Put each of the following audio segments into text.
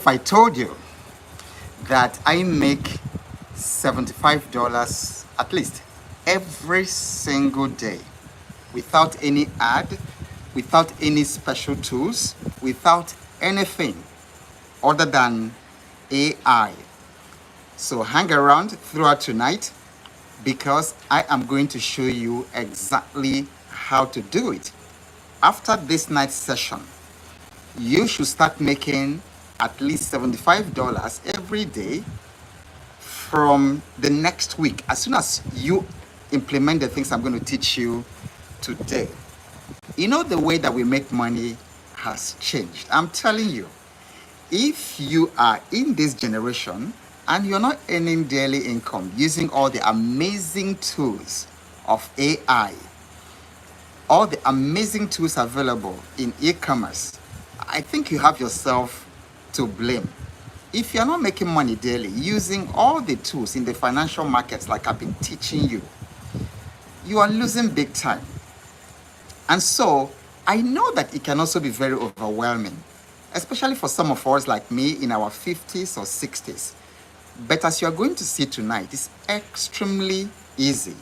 If I told you that I make $75 at least every single day without any ad, without any special tools, without anything other than AI. So hang around throughout tonight because I am going to show you exactly how to do it. After this night's session, you should start making at least $75 every day from the next week as soon as you implement the things I'm going to teach you today. You know, the way that we make money has changed. I'm telling you, if you are in this generation and you're not earning daily income using all the amazing tools of AI, all the amazing tools available in e-commerce, I think you have yourself to blame. If you're not making money daily using all the tools in the financial markets like I've been teaching you, you are losing big time. And so I know that it can also be very overwhelming, especially for some of us like me in our 50s or 60s. But as you're going to see tonight, it's extremely easy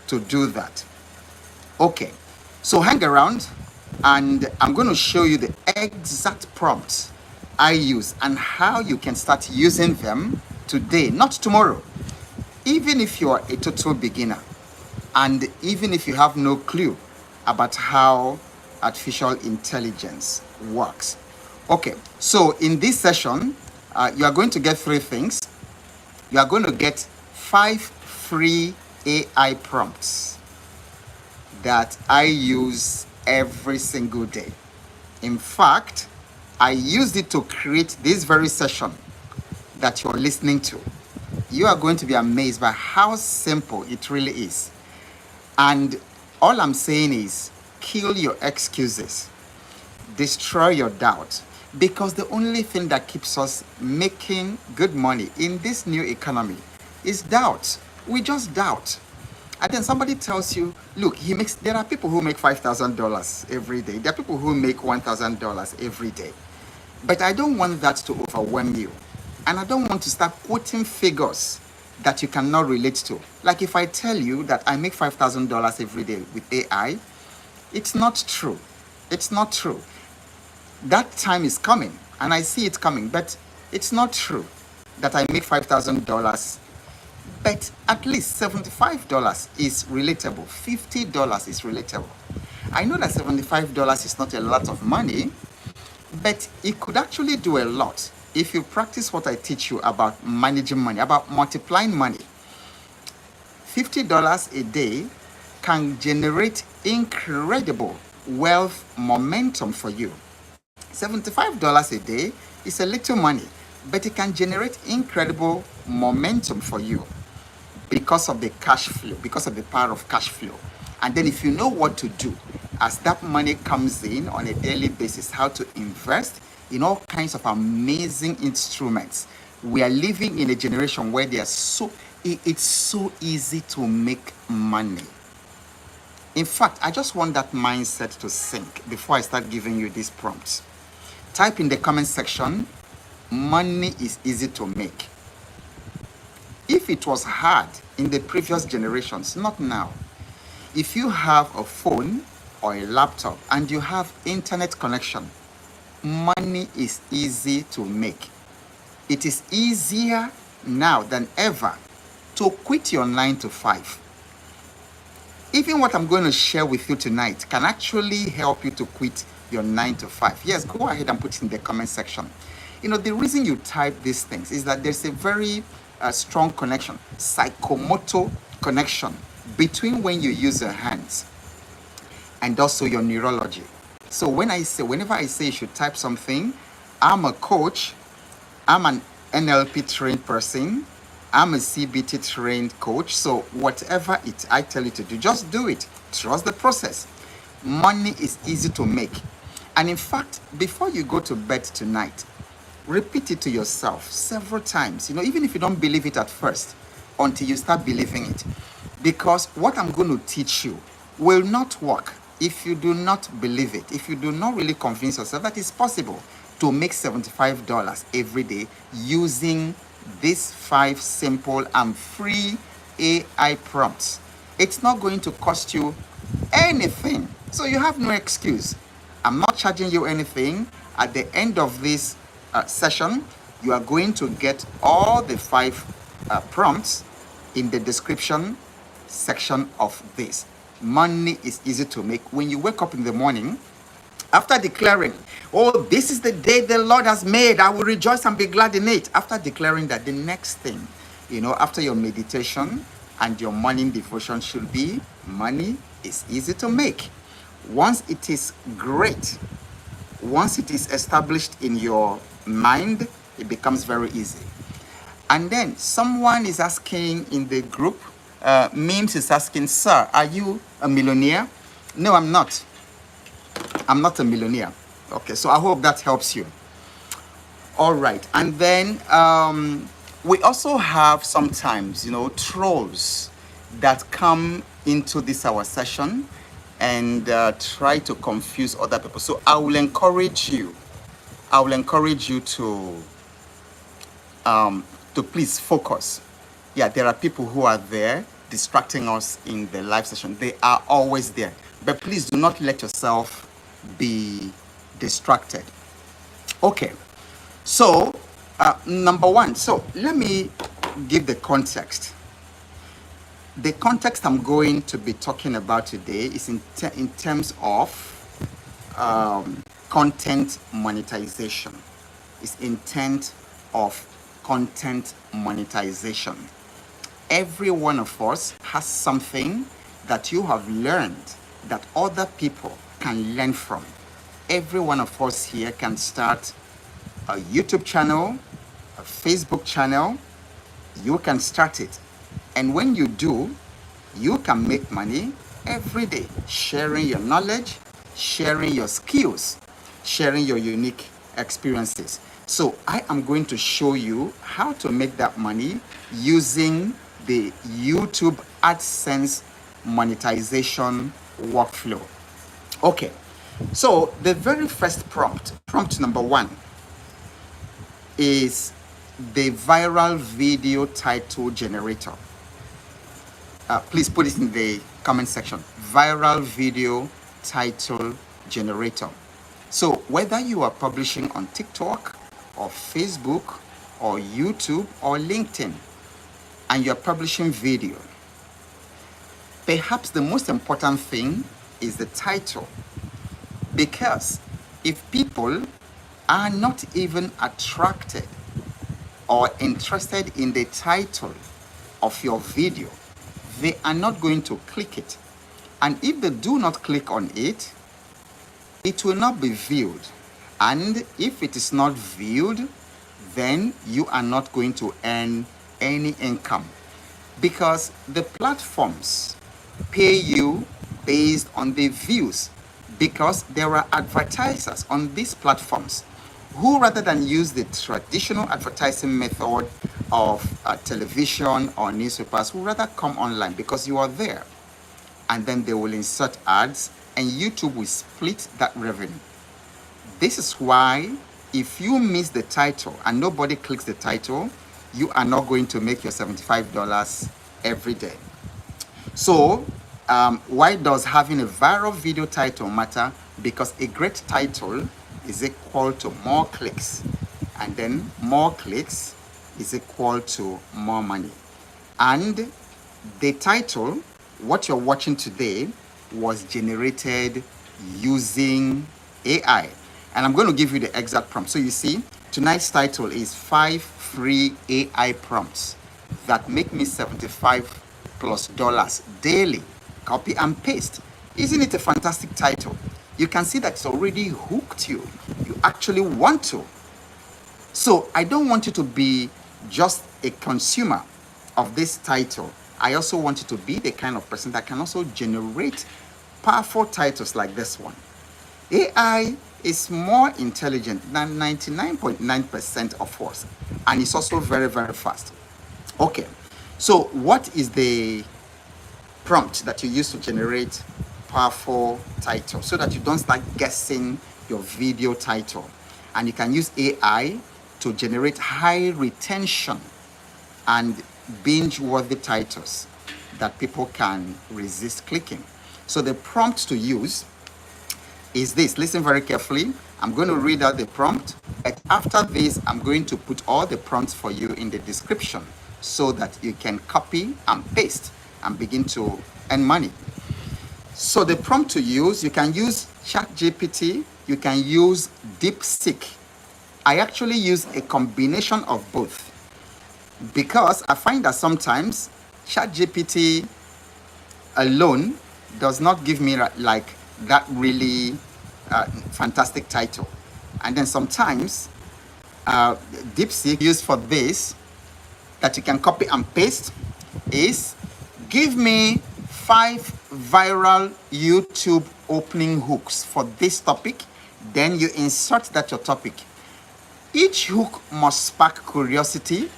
to do that. Okay, so hang around and I'm going to show you the exact prompts I use and how you can start using them today, not tomorrow. Even if you are a total beginner and even if you have no clue about how artificial intelligence works. Okay, so in this session, you are going to get 3 things. You are going to get 5 free AI prompts that I use every single day. In fact, I used it to create this very session that you're listening to. You are going to be amazed by how simple it really is. And all I'm saying is kill your excuses, destroy your doubt, because the only thing that keeps us making good money in this new economy is doubt. We just doubt. And then somebody tells you, look, there are people who make $5,000 every day. There are people who make $1,000 every day. But I don't want that to overwhelm you. And I don't want to start quoting figures that you cannot relate to. Like if I tell you that I make $5,000 every day with AI, it's not true. It's not true. That time is coming and I see it coming, but it's not true that I make $5,000. But at least $75 is relatable. $50 is relatable. I know that $75 is not a lot of money, but it could actually do a lot if you practice what I teach you about managing money, about multiplying money. $50 a day can generate incredible wealth momentum for you. $75 a day is a little money, but it can generate incredible momentum for you because of the cash flow, because of the power of cash flow. And then if you know what to do as that money comes in on a daily basis, how to invest in all kinds of amazing instruments. We are living in a generation where it's so easy to make money. In fact, I just want that mindset to sink before I start giving you these prompts. Type in the comment section, money is easy to make. If it was hard in the previous generations, not now. If you have a phone or a laptop and you have internet connection, money is easy to make. It is easier now than ever to quit your 9 to 5. Even what I'm going to share with you tonight can actually help you to quit your 9 to 5. Yes, go ahead and put it in the comment section. You know, the reason you type these things is that there's a very strong connection, psychomotor connection between when you use your hands and also your neurology. So whenever I say you should type something, I'm a coach, I'm an NLP trained person, I'm a CBT trained coach. So whatever I tell you to do, just do it. Trust the process. Money is easy to make. And in fact, before you go to bed tonight, repeat it to yourself several times, even if you don't believe it at first, until you start believing it. Because what I'm going to teach you will not work if you do not believe it, if you do not really convince yourself that it's possible. to make $75 every day using these 5 simple and free AI prompts. It's not going to cost you anything. So you have no excuse. I'm not charging you anything. At the end of this session, you are going to get all the 5 prompts in the description section of this. Money is easy to make. When you wake up in the morning, after declaring, oh, this is the day the Lord has made, I will rejoice and be glad in it. After declaring that, the next thing, after your meditation and your morning devotion should be, money is easy to make. Once it is great, once it is established in your mind, it becomes very easy. And then someone is asking in the group, Memes is asking, sir, are you a millionaire? No, I'm not. I'm not a millionaire. Okay, so I hope that helps you. All right, and then we also have sometimes, trolls that come into this our session and try to confuse other people. So I will encourage you to please focus. Yeah, there are people who are there distracting us in the live session. They are always there, but please do not let yourself be distracted. Okay, so number one, so let me give the context. The context I'm going to be talking about today is in terms of content monetization. It's intent of content monetization. Every one of us has something that you have learned that other people can learn from. Every one of us here can start a YouTube channel, a Facebook channel. You can start it. And when you do, you can make money every day, sharing your knowledge, sharing your skills, sharing your unique experiences. So I am going to show you how to make that money using the YouTube AdSense monetization workflow. Okay, so the very first prompt number 1, is the viral video title generator. Please put it in the comment section. Viral video title generator. So whether you are publishing on TikTok or Facebook or YouTube or LinkedIn and you're publishing video, perhaps the most important thing is the title. Because if people are not even attracted or interested in the title of your video, they are not going to click it. And if they do not click on it, it will not be viewed. And if it is not viewed, then you are not going to earn any income, because the platforms pay you based on the views, because there are advertisers on these platforms who, rather than use the traditional advertising method of television or newspapers, who rather come online because you are there, and then they will insert ads and YouTube will split that revenue. This is why if you miss the title and nobody clicks the title, you are not going to make your $75 every day. So why does having a viral video title matter? Because a great title is equal to more clicks, and then more clicks is equal to more money. And the title, what you're watching today, was generated using AI. And I'm going to give you the exact prompt. So you see, tonight's title is 5 free AI prompts that make me $75+ daily. Copy and paste. Isn't it a fantastic title? You can see that it's already hooked you. You actually want to. So I don't want you to be just a consumer of this title. I also want you to be the kind of person that can also generate powerful titles like this one. AI is more intelligent than 99.9% of us, and it's also very, very fast. Okay, so what is the prompt that you use to generate powerful titles so that you don't start guessing your video title? And you can use AI to generate high retention and binge-worthy titles that people can resist clicking. So the prompt to use is this. Listen very carefully. I'm going to read out the prompt, but after this, I'm going to put all the prompts for you in the description so that you can copy and paste and begin to earn money. So the prompt to use, you can use ChatGPT, you can use DeepSeek. I actually use a combination of both because I find that sometimes ChatGPT alone does not give me like that really fantastic title. And then sometimes DeepSeek used for this that you can copy and paste is give me 5 viral YouTube opening hooks for this topic. Then you insert that your topic. Each hook must spark curiosity,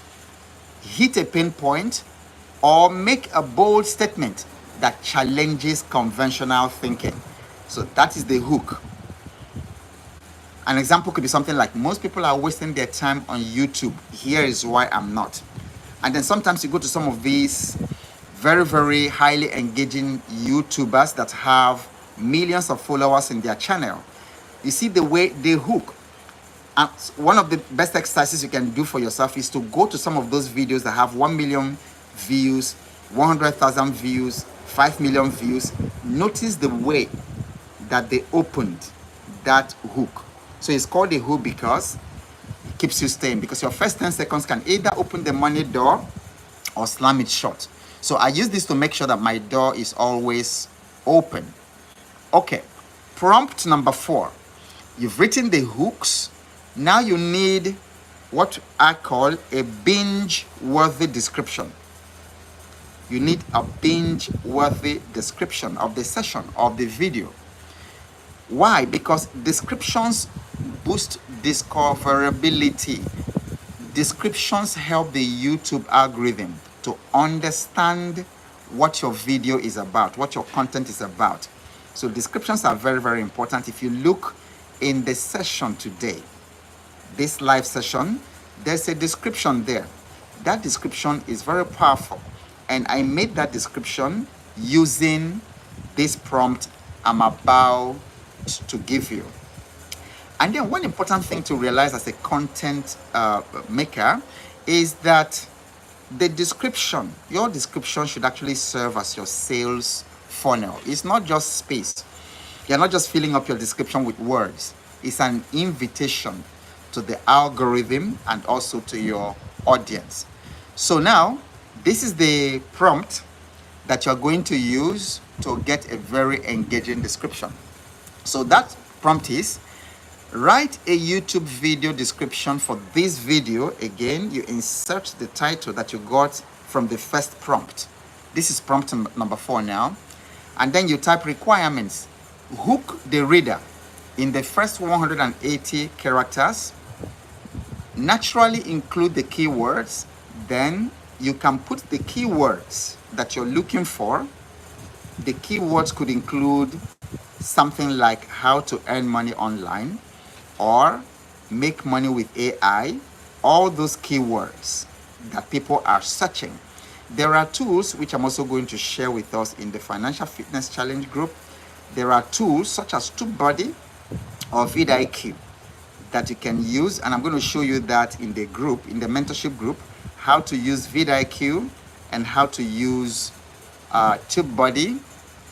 hit a pain point, or make a bold statement that challenges conventional thinking. So that is the hook. An example could be something like, most people are wasting their time on YouTube. Here is why I'm not. And then sometimes you go to some of these very, very highly engaging YouTubers that have millions of followers in their channel. You see the way they hook. And one of the best exercises you can do for yourself is to go to some of those videos that have 1 million views, 100,000 views, 5 million views. Notice the way that they opened that hook. So it's called a hook because it keeps you staying, because your first 10 seconds can either open the money door or slam it shut. So I use this to make sure that my door is always open. Okay, prompt number 4. You've written the hooks. Now you need what I call a binge-worthy description. You need a binge-worthy description of the session, of the video. Why? Because descriptions boost discoverability. Descriptions help the YouTube algorithm to understand what your video is about, what your content is about. So descriptions are very, very important. If you look in the session today, this live session, there's a description there. That description is very powerful. And I made that description using this prompt I'm about to give you. And then one important thing to realize as a content maker is that the description, your description should actually serve as your sales funnel. It's not just space. You're not just filling up your description with words. It's an invitation to the algorithm and also to your audience. So now, this is the prompt that you're going to use to get a very engaging description. So that prompt is, write a YouTube video description for this video. Again, you insert the title that you got from the first prompt. This is prompt number 4 now. And then you type requirements. Hook the reader in the first 180 characters. Naturally include the keywords. Then you can put the keywords that you're looking for. The keywords could include something like how to earn money online or make money with AI, all those keywords that people are searching. There are tools which I'm also going to share with us in the Financial Fitness Challenge group. There are tools such as TubeBuddy or vidIQ that you can use, and I'm going to show you that in the group, in the mentorship group, how to use vidIQ and how to use TubeBuddy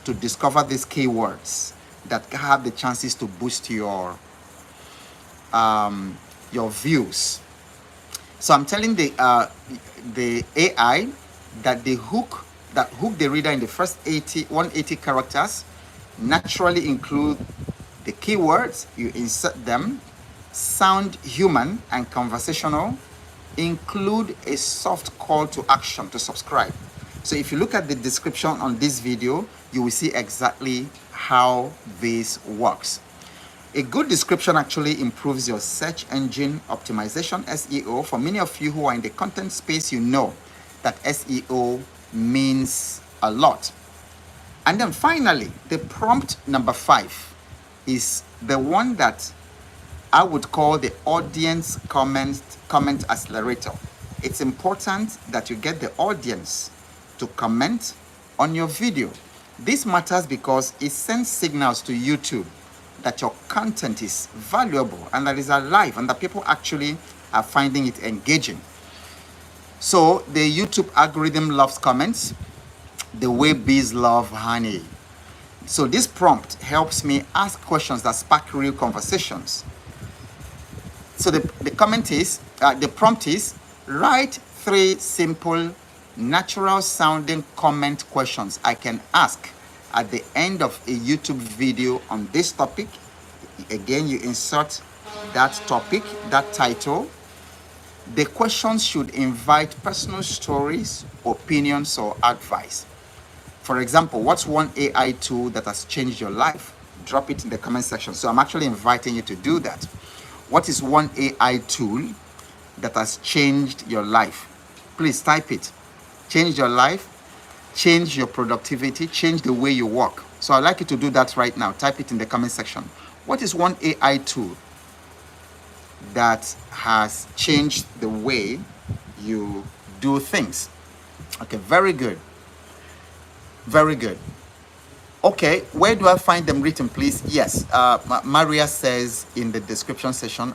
to discover these keywords that have the chances to boost your views. So I'm telling the AI that the hook the reader in the first 180 characters naturally include the keywords. You insert them, sound human and conversational, include a soft call to action to subscribe. So if you look at the description on this video, you will see exactly how this works. A good description actually improves your search engine optimization, SEO. For many of you who are in the content space, you know that SEO means a lot. And then finally, the prompt number 5 is the one that I would call the audience comment accelerator. It's important that you get the audience to comment on your video. This matters because it sends signals to YouTube that your content is valuable and that is alive and that people actually are finding it engaging. So the YouTube algorithm loves comments the way bees love honey. So this prompt helps me ask questions that spark real conversations. So the prompt is, write 3 simple, natural sounding comment questions I can ask at the end of a YouTube video on this topic. Again, you insert that topic, that title. The questions should invite personal stories, opinions, or advice. For example, what's one AI tool that has changed your life? Drop it in the comment section. So I'm actually inviting you to do that. What is one AI tool that has changed your life? Please type it. Change your life, change your productivity, change the way you work. So I'd like you to do that right now. Type it in the comment section. What is one AI tool that has changed the way you do things? Okay, very good. Very good. Okay, where do I find them written, please? Yes, Maria says in the description section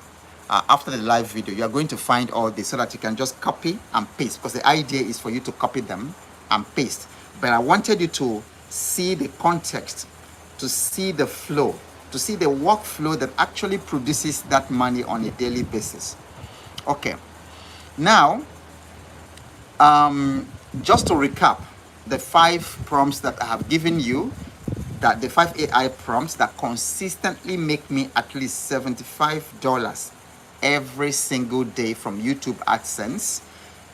after the live video, you are going to find all this so that you can just copy and paste, because the idea is for you to copy them and paste. But I wanted you to see the context, to see the flow, to see the workflow that actually produces that money on a daily basis. Okay, now, just to recap, the 5 prompts that I have given you, that the 5 AI prompts that consistently make me at least $75 every single day from YouTube AdSense,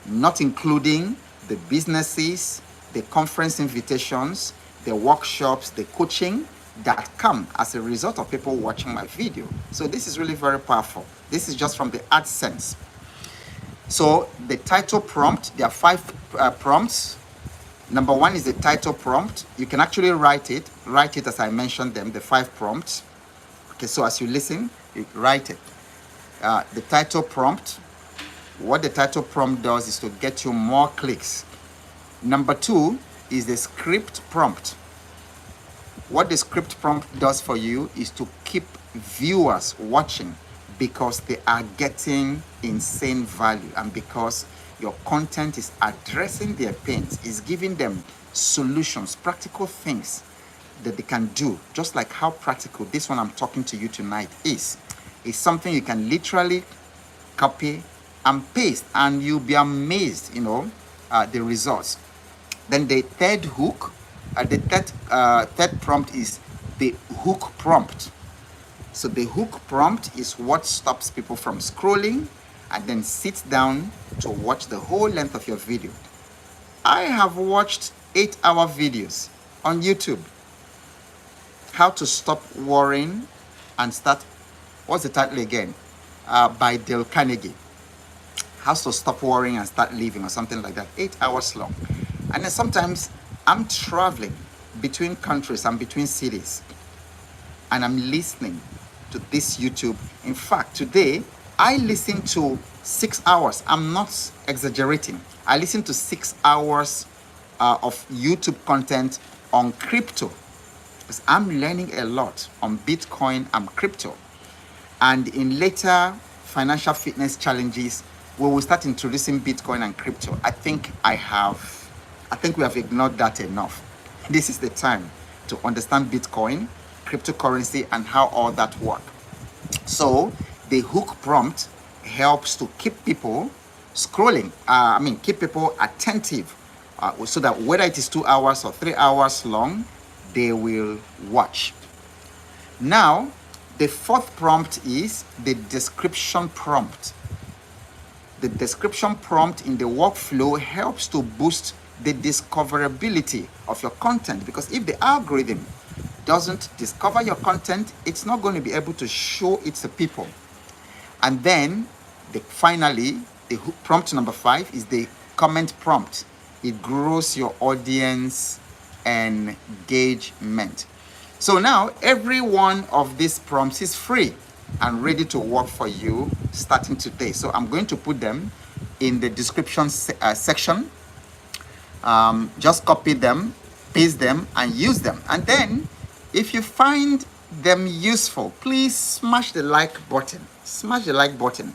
not including the businesses, the conference invitations, the workshops, the coaching that come as a result of people watching my video. So this is really very powerful. This is just from the AdSense. So the title prompt, there are 5 prompts. Number 1 is the title prompt. You can actually write it as I mentioned them, the 5 prompts. Okay, so as you listen, you write it. The title prompt, what the title prompt does is to get you more clicks. Number 2 is the script prompt. What the script prompt does for you is to keep viewers watching because they are getting insane value and because your content is addressing their pains, is giving them solutions, practical things that they can do, just like how practical this one I'm talking to you tonight is. It's something you can literally copy and paste and you'll be amazed, the results. Then the third hook, the third prompt is the hook prompt. So the hook prompt is what stops people from scrolling and then sit down to watch the whole length of your video. I have watched 8-hour videos on YouTube. How to Stop Worrying and Start, what's the title again? By Dale Carnegie. How to Stop Worrying and Start Living, or something like that. 8 hours long. And then sometimes I'm traveling between countries and between cities and I'm listening to this YouTube. In fact, today I listened to 6 hours. I'm not exaggerating. I listened to 6 hours of YouTube content on crypto because I'm learning a lot on Bitcoin and crypto. And in later financial fitness challenges, we will start introducing Bitcoin and crypto. I think we have ignored that enough. This is the time to understand Bitcoin, cryptocurrency, and how all that works. So the hook prompt helps to keep people scrolling, keep people attentive, so that whether it is 2 hours or 3 hours long, they will watch. Now, the 4th prompt is the description prompt. The description prompt in the workflow helps to boost the discoverability of your content, because if the algorithm doesn't discover your content, it's not going to be able to show it to people. And then finally, the prompt number 5 is the comment prompt. It grows your audience engagement. So now every one of these prompts is free. and ready to work for you starting today. So I'm going to put them in the description section. Just copy them, paste them, and use them. And then if you find them useful, please smash the like button. Smash the like button.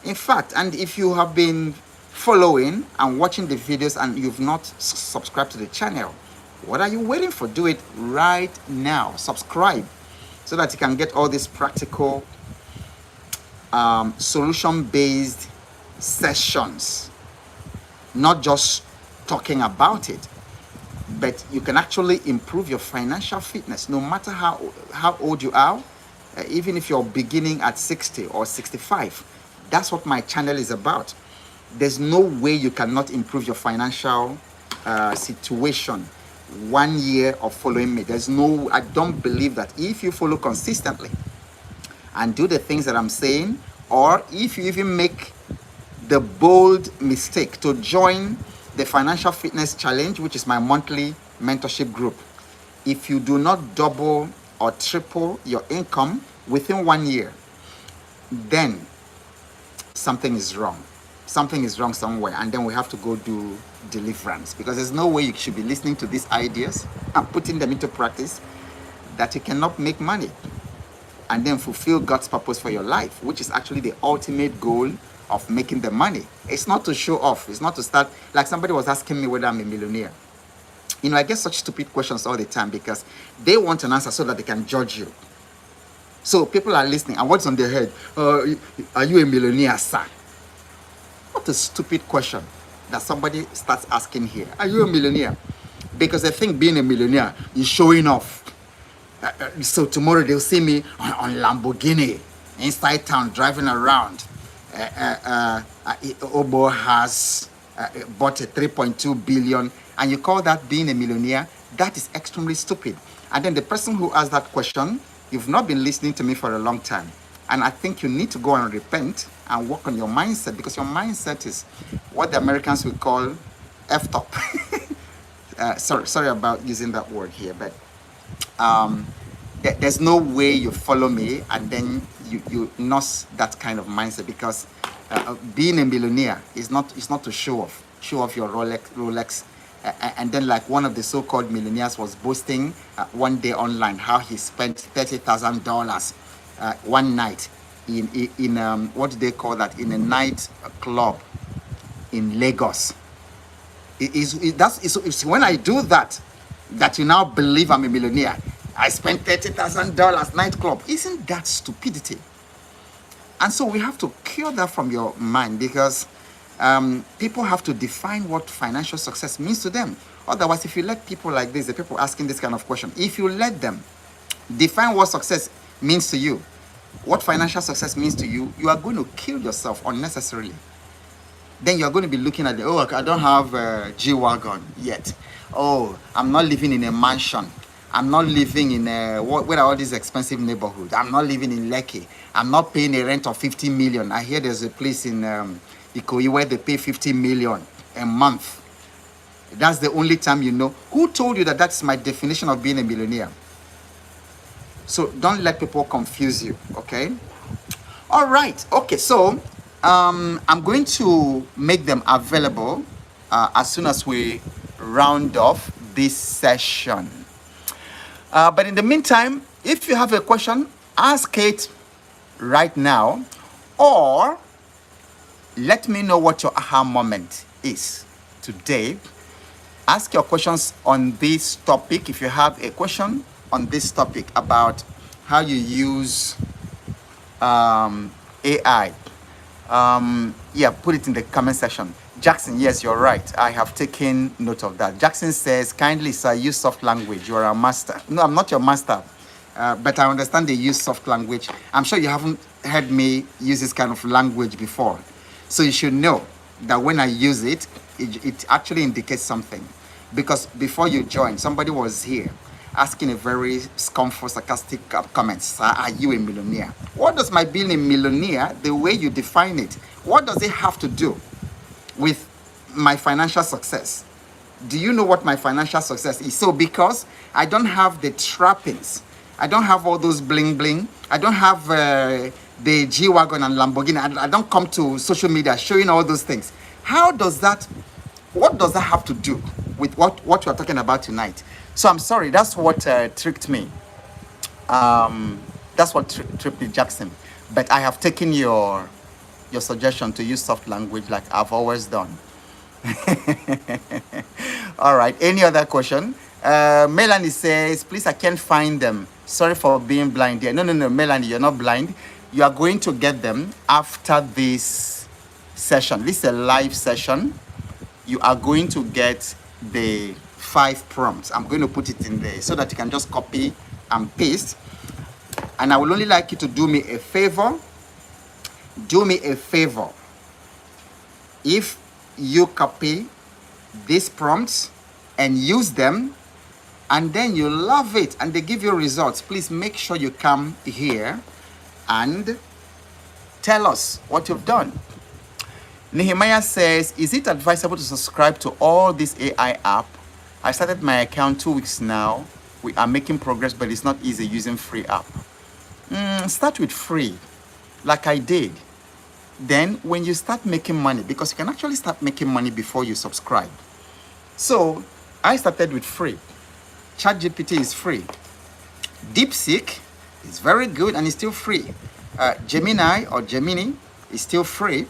In fact, and if you have been following and watching the videos and you've not subscribed to the channel, what are you waiting for? Do it right now. Subscribe so that you can get all these practical solution-based sessions, not just talking about it, but you can actually improve your financial fitness no matter how old you are, even if you're beginning at 60 or 65. That's what my channel is about. There's no way you cannot improve your financial situation 1 year of following me. I don't believe that. If you follow consistently and do the things that I'm saying, or if you even make the bold mistake to join the Financial Fitness Challenge, which is my monthly mentorship group, if you do not double or triple your income within 1 year, then something is wrong. Something is wrong somewhere, and then we have to go do deliverance, because there's no way you should be listening to these ideas and putting them into practice that you cannot make money and then fulfill God's purpose for your life, which is actually the ultimate goal of making the money. It's not to show off. It's not to start, like somebody was asking me whether I'm a millionaire. You know, I get such stupid questions all the time because they want an answer so that they can judge you. So people are listening, and what's on their head? Are you a millionaire, sir? What a stupid question that somebody starts asking here. Are you a millionaire? Because they think being a millionaire is showing off. So tomorrow they'll see me on Lamborghini inside town driving around. Obo has bought a 3.2 billion, and you call that being a millionaire? That is extremely stupid. And then the person who asked that question, you've not been listening to me for a long time, and I think you need to go and repent and work on your mindset, because your mindset is what the Americans would call effed up. Sorry about using that word here, but there's no way you follow me and then you nurse that kind of mindset, because being a millionaire is not to show off your Rolex. And then, like one of the so-called millionaires was boasting one day online how he spent $30,000 one night in what do they call that, in a night club in Lagos. It's when I do that you now believe I'm a millionaire. I spent $30,000 nightclub. Isn't that stupidity? And so we have to cure that from your mind, because people have to define what financial success means to them. Otherwise, if you let people like this, the people asking this kind of question, if you let them define what success means to you, what financial success means to you, you are going to kill yourself unnecessarily. Then you are going to be looking at I don't have a G-Wagon yet. Oh, I'm not living in a mansion. I'm not living in where are all these expensive neighborhoods. I'm not living in Lekki. I'm not paying a rent of 50 million. I hear there's a place in Ikoyi where they pay 50 million a month. That's the only time you know. Who told you that that's my definition of being a millionaire? So don't let people confuse you, okay? All right, okay, so I'm going to make them available as soon as we round off this session. But in the meantime, if you have a question, ask it right now, or let me know what your aha moment is today. Ask your questions on this topic. If you have a question on this topic about how you use AI, put it in the comment section. Jackson, yes, you're right. I have taken note of that. Jackson says, kindly, sir, use soft language. You're a master. No, I'm not your master, but I understand they use soft language. I'm sure you haven't heard me use this kind of language before. So you should know that when I use it, it actually indicates something. Because before you joined, somebody was here asking a very scornful, sarcastic comment. Sir, are you a millionaire? What does my being a millionaire, the way you define it, what does it have to do with my financial success? Do you know what my financial success is? So because I don't have the trappings, I don't have all those bling bling, I don't have the G-Wagon and Lamborghini. I don't come to social media showing all those things. What does that have to do with what we're talking about tonight? So I'm sorry, that's what tricked me. That's what tripped me, Jackson. But I have taken your suggestion to use soft language like I've always done. All right, any other question? Melanie says, please, I can't find them. Sorry for being blind here. No, Melanie, you're not blind. You are going to get them after this session. This is a live session. You are going to get the 5 prompts. I'm going to put it in there so that you can just copy and paste. And I will only like you to do me a favor. Do me a favor. If you copy these prompts and use them, and then you love it and they give you results, please make sure you come here and tell us what you've done. Nehemiah says, is it advisable to subscribe to all this AI app? I started my account 2 weeks now. We are making progress, but it's not easy using free app. Start with free, like I did. Then when you start making money, because you can actually start making money before you subscribe. So I started with free. ChatGPT is free. DeepSeek is very good and it's still free. Gemini or Gemini is still free.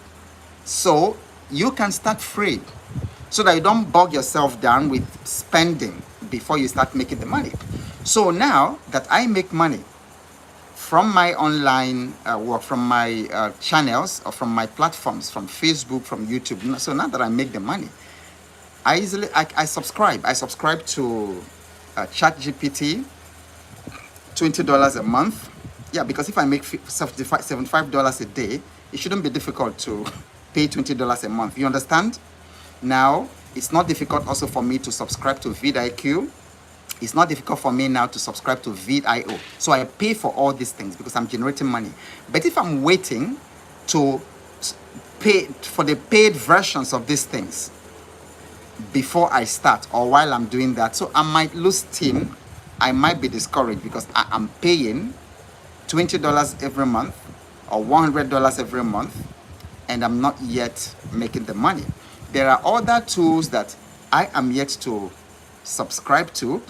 So you can start free so that you don't bog yourself down with spending before you start making the money. So now that I make money from my online work, from my channels or from my platforms, from Facebook, from YouTube, so now that I make the money, I subscribe. I subscribe to ChatGPT, $20 a month. Yeah, because if I make $75 a day, it shouldn't be difficult to pay $20 a month. You understand? Now, it's not difficult also for me to subscribe to vidIQ. It's not difficult for me now to subscribe to vidIO. So I pay for all these things because I'm generating money. But if I'm waiting to pay for the paid versions of these things before I start or while I'm doing that, so I might lose steam. I might be discouraged because I am paying $20 every month or $100 every month and I'm not yet making the money. There are other tools that I am yet to subscribe to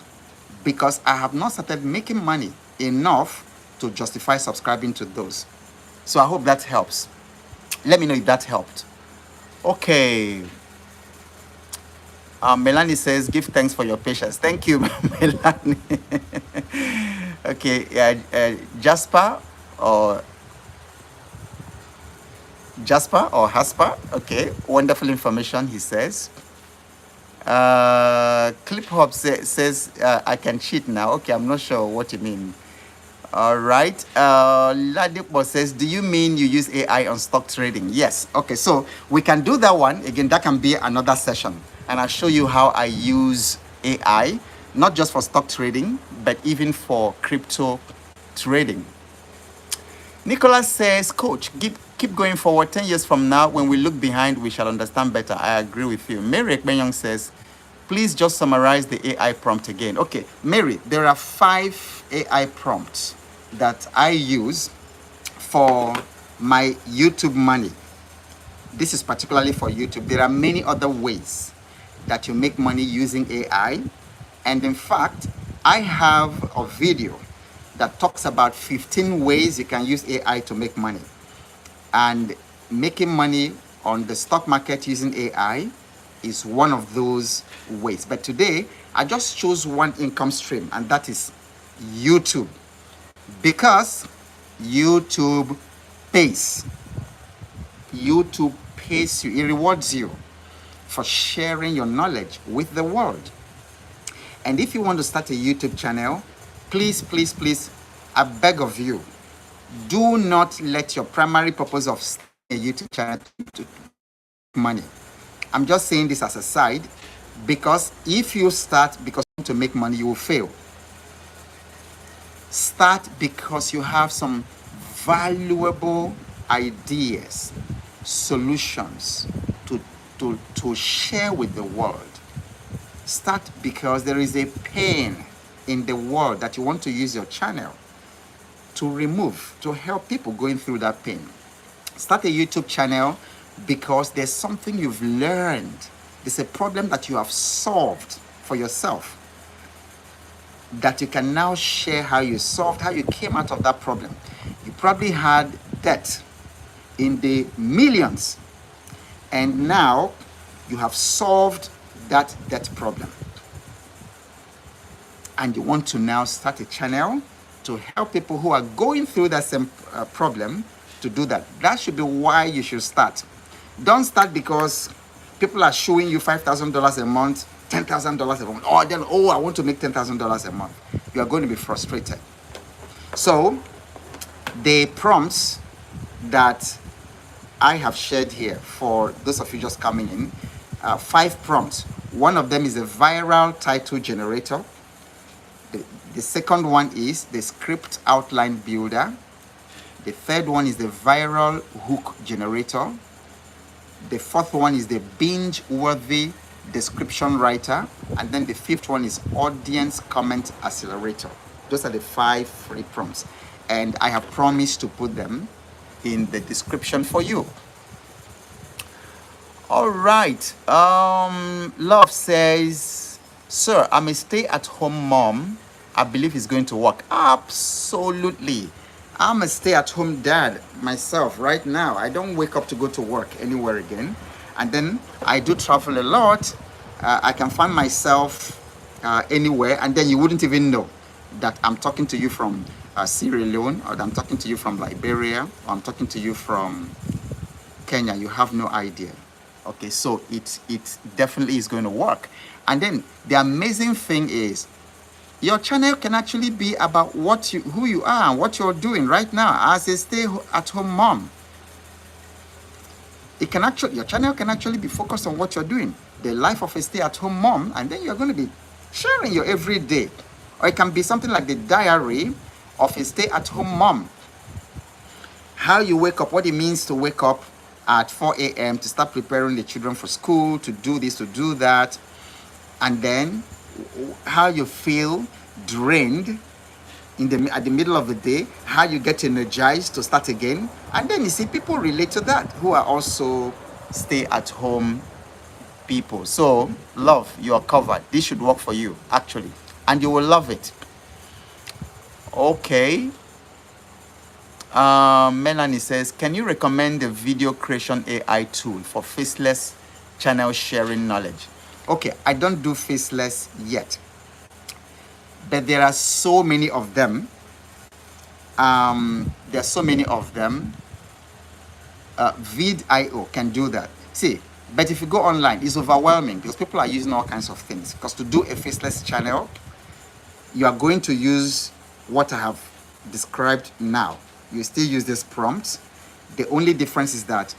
because I have not started making money enough to justify subscribing to those. So I hope that helps. Let me know if that helped. Okay. Melanie says, give thanks for your patience. Thank you, Melanie. Okay, Jasper or Hasper. Okay, wonderful information, he says. ClipHop says, I can cheat now. Okay, I'm not sure what you mean. All right. Ladipo says, do you mean you use AI on stock trading? Yes. Okay, so we can do that one. Again, that can be another session. And I'll show you how I use AI, not just for stock trading, but even for crypto trading. Nicholas says, Coach, keep going forward. 10 years from now, when we look behind, we shall understand better. I agree with you. Mary Ekbenyong says, please just summarize the AI prompt again. Okay, Mary, there are 5 AI prompts that I use for my YouTube money. This is particularly for YouTube. There are many other ways that you make money using AI. And in fact, I have a video that talks about 15 ways you can use AI to make money. And making money on the stock market using AI is one of those ways. But today, I just chose one income stream, and that is YouTube. Because YouTube pays. YouTube pays you. It rewards you for sharing your knowledge with the world. And if you want to start a YouTube channel, please, please, please, I beg of you, do not let your primary purpose of starting a YouTube channel to make money. I'm just saying this as a side, because if you start because you want to make money, you will fail. Start because you have some valuable ideas, solutions to share with the world. Start because there is a pain in the world that you want to use your channel to remove, to help people going through that pain. Start a YouTube channel because there's something you've learned. There's a problem that you have solved for yourself that you can now share how you solved, how you came out of that problem. You probably had debt in the millions, and now you have solved that debt problem. And you want to now start a channel to help people who are going through that same problem to do that. That should be why you should start. Don't start because people are showing you $5,000 a month, $10,000 a month. Or then, oh, I want to make $10,000 a month. You are going to be frustrated. So, the prompts that I have shared here for those of you just coming in, 5 prompts. One of them is a viral title generator. The second one is the script outline builder. The third one is the viral hook generator. The fourth one is the binge-worthy description writer. And then the fifth one is audience comment accelerator. Those are the 5 free prompts. And I have promised to put them in the description for you. All right. Love says, sir, I'm a stay-at-home mom. I believe it's going to work. Absolutely. I'm a stay-at-home dad myself right now. I don't wake up to go to work anywhere again. And then I do travel a lot. I can find myself anywhere, and then you wouldn't even know that I'm talking to you from Sierra Leone, or that I'm talking to you from Liberia, or I'm talking to you from Kenya. You have no idea. Okay, so it definitely is going to work. And then the amazing thing is, your channel can actually be about who you are and what you're doing right now as a stay-at-home mom. Your channel can actually be focused on what you're doing, the life of a stay-at-home mom, and then you're going to be sharing your everyday. Or it can be something like the diary of a stay-at-home mom. How you wake up, what it means to wake up at 4 a.m. to start preparing the children for school, to do this, to do that, and then how you feel drained at the middle of the day, how you get energized to start again. And then you see people relate to that who are also stay-at-home people. So, love, you are covered. This should work for you, actually, and you will love it. Okay. Melanie says, can you recommend a video creation AI tool for faceless channel sharing knowledge? Okay, I don't do faceless yet, but there are so many of them. Vid.io can do that. See, but if you go online, it's overwhelming because people are using all kinds of things. Because to do a faceless channel, you are going to use what I have described now. You still use this prompt. The only difference is that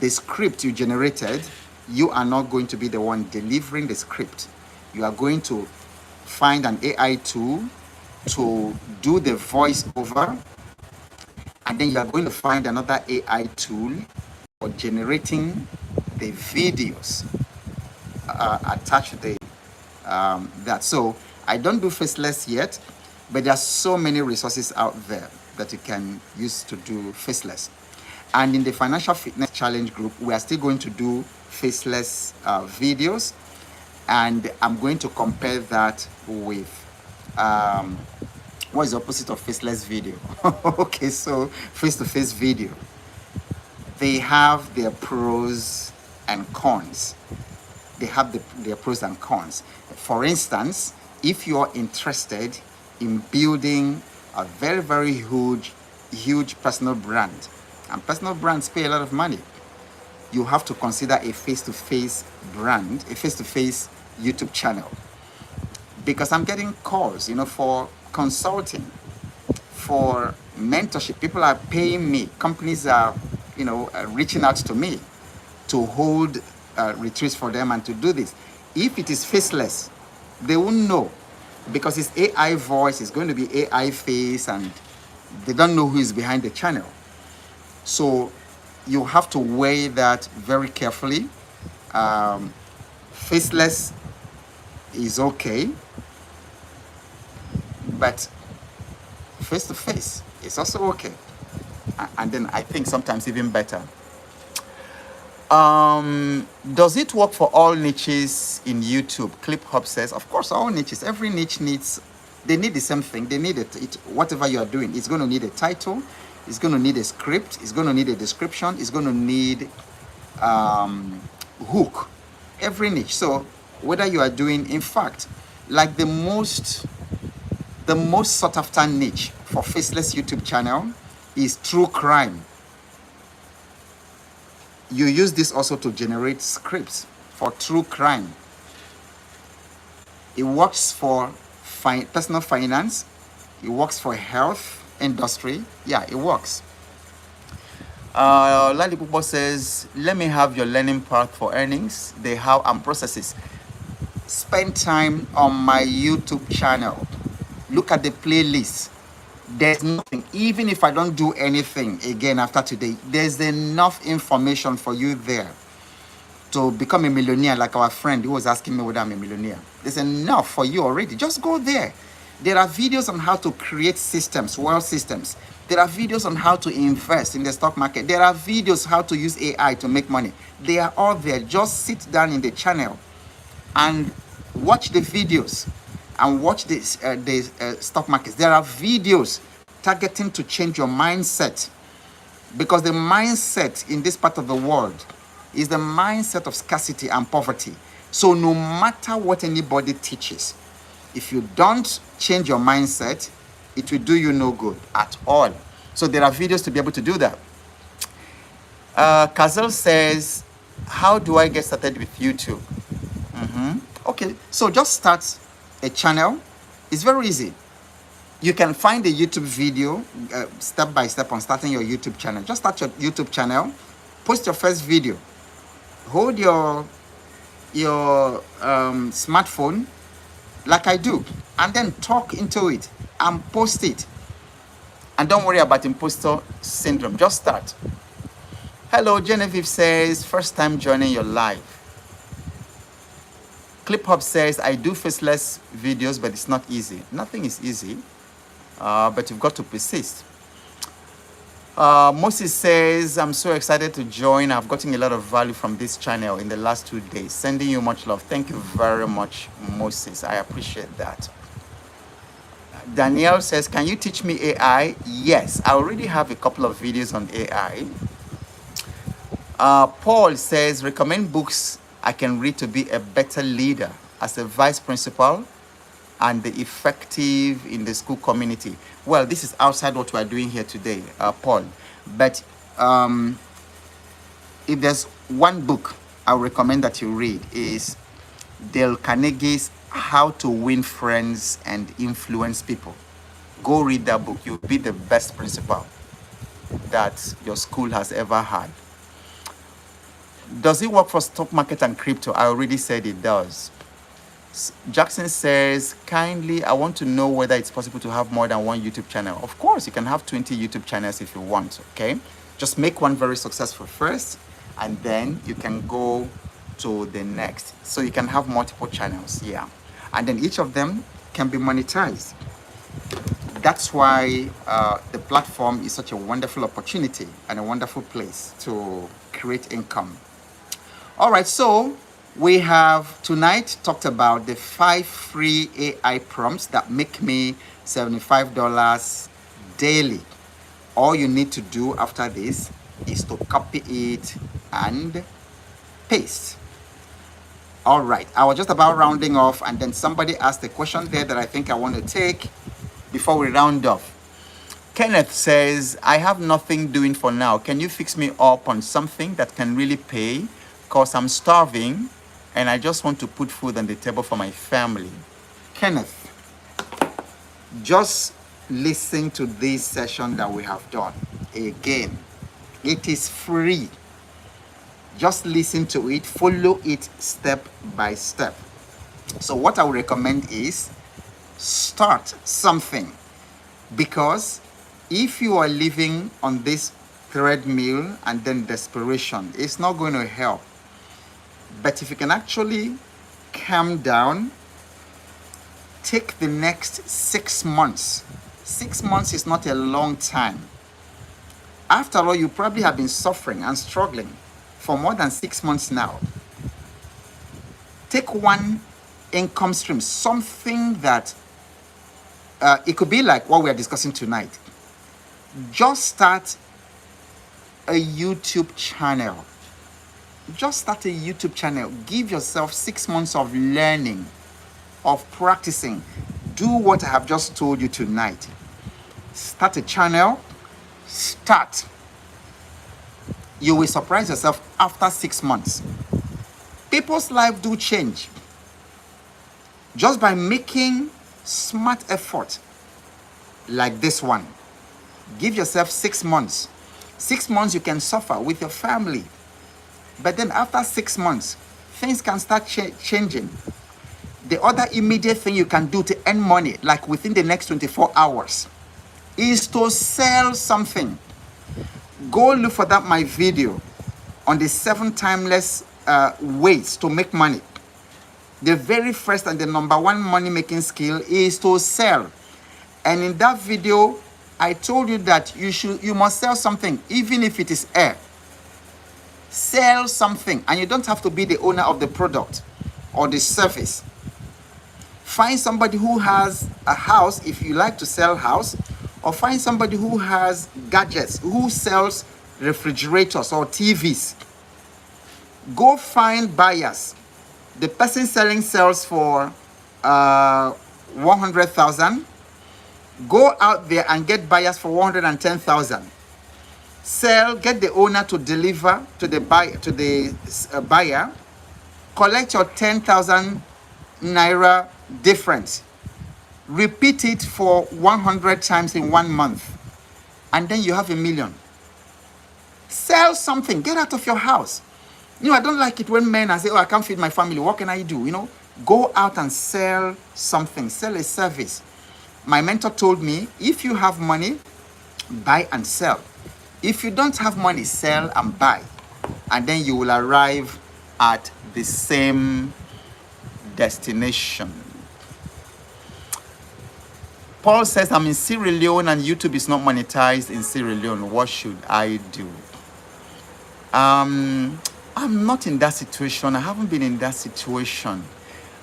the script you generated, you are not going to be the one delivering the script. You are going to find an AI tool to do the voiceover, and then you are going to find another AI tool for generating the videos attached to that. So I don't do faceless yet, but there are so many resources out there that you can use to do faceless. And in the Financial Fitness Challenge group, we are still going to do faceless videos, and I'm going to compare that with what is the opposite of faceless video? Okay, so face-to-face video. They have their pros and cons. They have their pros and cons. For instance, if you are interested in building a very, very huge personal brand, and personal brands pay a lot of money, you have to consider a face-to-face brand, a face-to-face YouTube channel. Because I'm getting calls, for consulting, for mentorship. People are paying me. Companies are, reaching out to me to hold retreats for them and to do this. If it is faceless, they won't know, because it's AI voice, it's going to be AI face, and they don't know who is behind the channel. So you have to weigh that very carefully. Faceless is okay, but face-to-face It's also okay. And then I think sometimes even better. Does it work for all niches in YouTube? ClipHop says, of course, all niches. Every niche needs, they need the same thing. They need it. Whatever you are doing, it's going to need a title. It's going to need a script. It's going to need a description. It's going to need hook. Every niche. So whether you are doing, in fact, like the most sought after niche for faceless YouTube channel is true crime. You use this also to generate scripts for true crime. It works for personal finance. It works for health industry. Yeah, it works. Lalipupo says, let me have your learning path for earnings, the how and processes. Spend time on my YouTube channel. Look at the playlist. There's nothing, even if I don't do anything again after today, there's enough information for you there to become a millionaire, like our friend who was asking me whether I'm a millionaire. There's enough for you already. Just go there. There are videos on how to create systems, world systems. There are videos on how to invest in the stock market. There are videos how to use AI to make money. They are all there. Just sit down in the channel and watch the videos and watch the stock markets. There are videos targeting to change your mindset, because the mindset in this part of the world is the mindset of scarcity and poverty. So no matter what anybody teaches, if you don't change your mindset, it will do you no good at all. So there are videos to be able to do that. Kazel says, how do I get started with YouTube? Okay, so just start a channel. It's very easy. You can find a YouTube video step by step on starting your YouTube channel. Just start your YouTube channel, post your first video, hold your smartphone like I do, and then talk into it and post it. And don't worry about imposter syndrome. Just start. Hello, Genevieve says, first time joining your live. ClipHop says, I do faceless videos, but it's not easy. Nothing is easy, but you've got to persist. Moses says, I'm so excited to join. I've gotten a lot of value from this channel in the last 2 days. Sending you much love. Thank you very much, Moses. I appreciate that. Danielle says, can you teach me AI? Yes, I already have a couple of videos on AI. Paul says, recommend books I can read to be a better leader as a vice principal and the effective in the school community. Well, this is outside what we're doing here today, Paul. But if there's one book I would recommend that you read, is Dale Carnegie's How to Win Friends and Influence People. Go read that book. You'll be the best principal that your school has ever had. Does it work for stock market and crypto? I already said it does. Jackson says, kindly, I want to know whether it's possible to have more than one YouTube channel. Of course, you can have 20 YouTube channels if you want, okay? Just make one very successful first, and then you can go to the next. So you can have multiple channels, yeah. And then each of them can be monetized. That's why the platform is such a wonderful opportunity and a wonderful place to create income. All right, so we have tonight talked about the 5 free AI prompts that make me $75 daily. All you need to do after this is to copy it and paste. All right, I was just about rounding off, and then somebody asked a question there that I think I want to take before we round off. Kenneth says, I have nothing doing for now. Can you fix me up on something that can really pay? Because I'm starving and I just want to put food on the table for my family. Kenneth, just listen to this session that we have done. Again, it is free. Just listen to it, follow it step by step. So what I would recommend is start something, because if you are living on this treadmill and then desperation, it's not going to help. But if you can actually calm down, take the next 6 months 6 months is not a long time. After all, you probably have been suffering and struggling for more than 6 months now. Take one income stream, something that it could be like what we are discussing tonight. Just start a YouTube channel. Just start a YouTube channel. Give yourself 6 months of learning, of practicing. Do what I have just told you tonight. Start a channel. Start. You will surprise yourself after 6 months. People's lives do change just by making smart effort like this one. Give yourself 6 months. 6 months you can suffer with your family. But then after 6 months, things can start changing. The other immediate thing you can do to earn money, like within the next 24 hours, is to sell something. Go look for that my video on the 7 timeless ways to make money. The very first and the number one money making skill is to sell. And in that video, I told you that you must sell something, even if it is air. Sell something, and you don't have to be the owner of the product or the service. Find somebody who has a house, if you like to sell house, or find somebody who has gadgets, who sells refrigerators or TVs. Go find buyers. The person selling sells for 100,000. Go out there and get buyers for 110,000. Sell, get the owner to deliver to the buyer. Collect your 10,000 naira difference. Repeat it for 100 times in 1 month, and then you have 1 million. Sell something. Get out of your house. I don't like it when men say, "Oh, I can't feed my family. What can I do?" Go out and sell something. Sell a service. My mentor told me, if you have money, buy and sell. If you don't have money, sell and buy. And then you will arrive at the same destination. Paul says, I'm in Sierra Leone and YouTube is not monetized in Sierra Leone. What should I do? I'm not in that situation. I haven't been in that situation.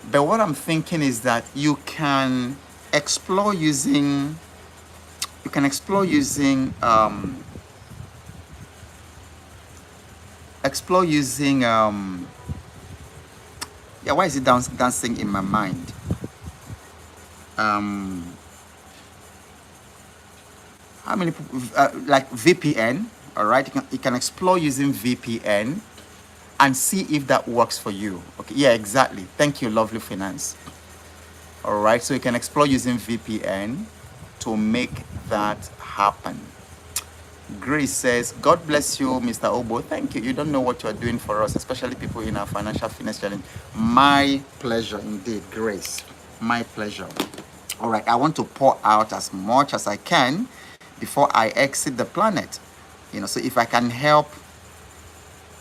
But what I'm thinking is that you can explore using why is it dancing in my mind? How many people, like VPN, all right? You can explore using VPN and see if that works for you. Okay, yeah, exactly. Thank you, Lovely Finance. All right, so you can explore using VPN to make that happen. Grace says, God bless you, Mr. Obo. Thank you. You don't know what you are doing for us, especially people in our financial fitness challenge. My pleasure indeed, Grace. My pleasure. All right, I want to pour out as much as I can before I exit the planet. So if I can help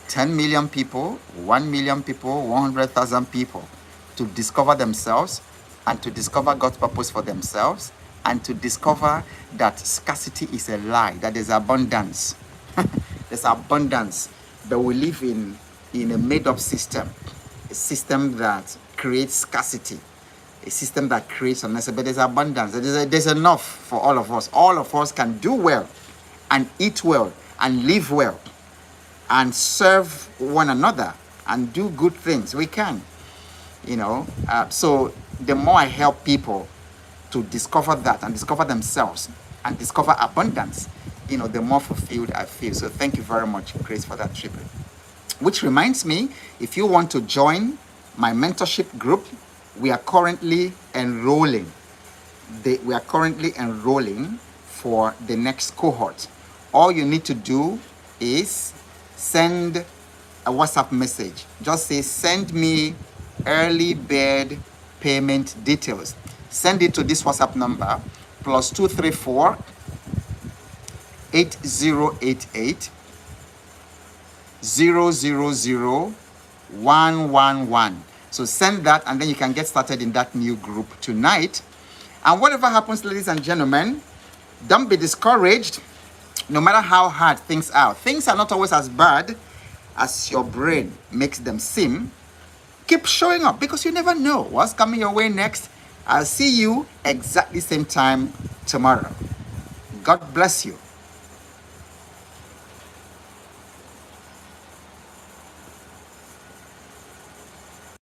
10 million people, 1 million people, 100,000 people to discover themselves and to discover God's purpose for themselves, and to discover that scarcity is a lie, that there's abundance. There's abundance, but we live in a made-up system, a system that creates scarcity, a system that creates unnecessary, but there's abundance. There's enough for all of us. All of us can do well and eat well and live well and serve one another and do good things. We can, so the more I help people to discover that and discover themselves and discover abundance, the more fulfilled I feel. So thank you very much, Grace, for that tribute. Which reminds me, if you want to join my mentorship group, we are currently enrolling. We are currently enrolling for the next cohort. All you need to do is send a WhatsApp message. Just say, send me early bird payment details. Send it to this WhatsApp number, +234 8088 000 111. So send that, and then you can get started in that new group tonight. And whatever happens, ladies and gentlemen, Don't be discouraged no matter how hard things are. Things are not always as bad as your brain makes them seem. Keep showing up because you never know what's coming your way next. I'll see you exactly same time tomorrow. God bless you.